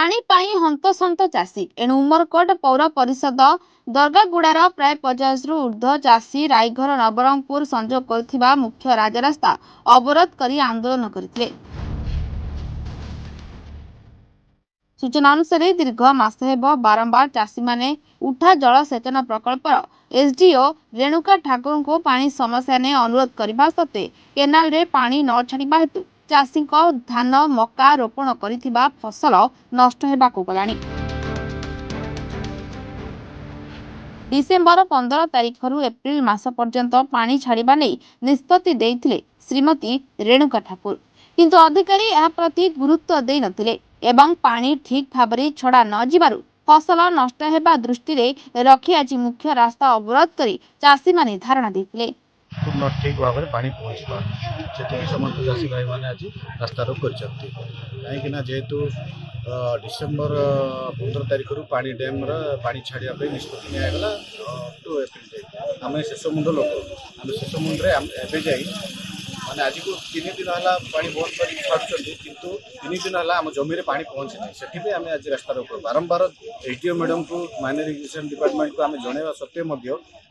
पानी पाई हंतसंत चाषी एणु उमरकोट पौर परिषद दरगागुड़ार प्राय 50 रु ऊर्ध्व चाषी रायघर नवरंगपुर संजोग करुथिबा मुख्य राजरास्ता अवरोध करी आंदोलन करथिले। सूचना अनुसार दीर्घ मास हेब बारंबार चाषी माने उठा जलसेचन प्रकल्पर एसडीओ रेणुका ठाकुर को पानी समस्या ने अनुरोध करने सत्वे केनाल रे पानी न छाड़िबा हेतु चाषी धान मका रोपण करिथिबा फसल नष्ट हेबाकु गलानी। डिसेम्बर 15 तारिख रु एप्रिल मास पर्यंत पानी छाड़िबा नै निष्पत्ति देइथिले श्रीमती रेणुका ठाकुर, किंतु अधिकारी यह प्रति गुरुत्व दे नथिले एवं पानी ठीक भाबरे छड़ा न जिबारु फसल नष्ट हेबा दृष्टि रे रखी आज मुख्य रास्ता अवरोध करी चाषी माने धारणा देथिले। पूर्ण ठीक भाव में पानी पहुँची पार समस्त चाषी भाई मैंने आज रास्ता रोक कर कहीं जेहेतु डिसेम्बर 15 तारिख रु पानी डैम पानी छाड़िया निष्पत्ति निगला टू एप्रिल आम शेष मुंड लोक आम शेष मुंड्रे एवं मैंने आज को 3 दिन है पानी बंद कर छाड़ुं कितु 3 दिन है आम जमी में पानी पहुँची ना से आम आज रास्ता रोक बारंबार एसडीओ मैडम को माइनर इरिगेशन डिपार्टमेंट को आम जनवा सत्वे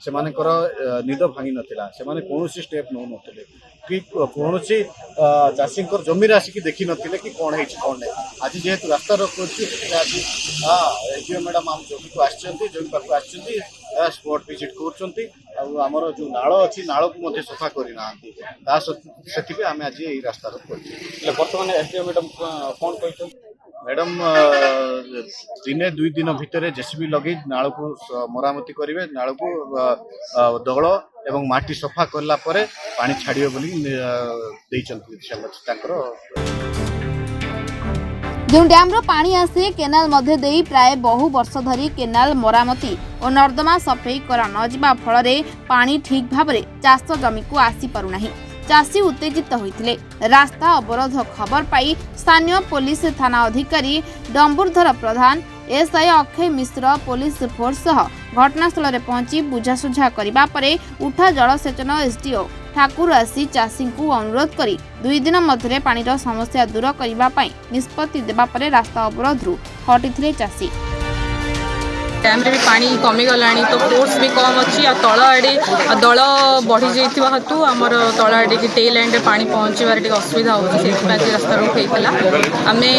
से निद भांगी नाला से कौन स्टेप नौ ना कि कौन चाषी जमी आसिक देखी नथिले कि कौन है कौन नहीं आज जेहेतु रास्ता रोक एसडीओ मैडम आम जमी को जमी पाक स्पॉट विजिट कर जो नाल अच्छी नाल को सफा करना से आम आज ये रास्ता रोक कर बर्तमान एसडीओ मैडम कौन कहते मैडम दिने 2 दिन भितर जेसीबी लगे नाल को मरामती करेंगे नाल को दल एवं माटी सफा करला परे पानी छाड़िए बोली जो डैम रो पानी आसे केनाल मध्य देई प्राय बहु वर्ष धरी केनाल मरामती और नर्दमा सफेई करा न जिबा फल पानी ठीक भाबरे चाष जमी को आसी पारु नाही। चाषी उत्तेजित होइथिले। रास्ता अवरोध खबर पाई स्थानीय पुलिस थाना अधिकारी डंबुरधर प्रधान एसआई अक्षय मिश्र पुलिस फोर्स सह घटनास्थल में पहुंची बुझासुझा करबा परे उठा जलसेचन एसडीओ ठाकुर आसी चाषी को अनुरोध करी 2 दिन मध्य पानी समस्या दूर करने निष्पत्ति देबा परे रास्ता अवरोध रु हटिथिले चाषी। डैम रे भी पानी कमी गलानी तो फोर्स भी कम अच्छी तल आड़े दल बढ़ी जाइथिबा हेतु आमर तल आड़े की टेल एंड पानी पहुँचबार टे असुविधा होची से रास्ता रोक होइतला आमे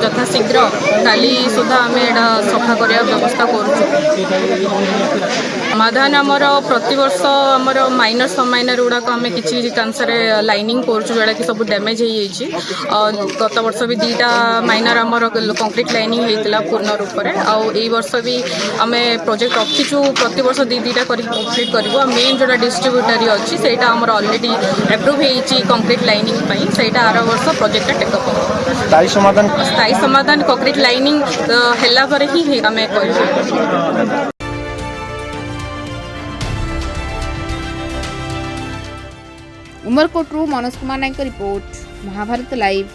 यथाशीघ्र काली सुधा आमे एडा सफा करिया व्यवस्था करूछु। समाधान आमर प्रति वर्ष आमर माइनर सबमाइनर गुड़ाक आम किसी कांसरे लाइनिंग करूछु जोड़ा कि सब डैमेज हो जाइए। गत वर्ष भी 2टा माइनर आमर कंक्रीट लाइनिंग होइतला पूर्ण रूप में आई वर्ष भी आम प्रोजेक्ट रखीचु प्रति वर्ष 2-2टा कंप्लीट करूँ। मेन जोड़ा डिस्ट्रीब्यूटरी अच्छी से ऑलरेडी एप्रूव होती कंक्रीट लाइनिंग से आर वर्ष प्रोजेक्ट टेकअप हो स्थायी समाधान कंक्रीट लाइनिंग हैला पर ही आम कर। Umarkot Manoj Kumar Nayak report Mahabharat live.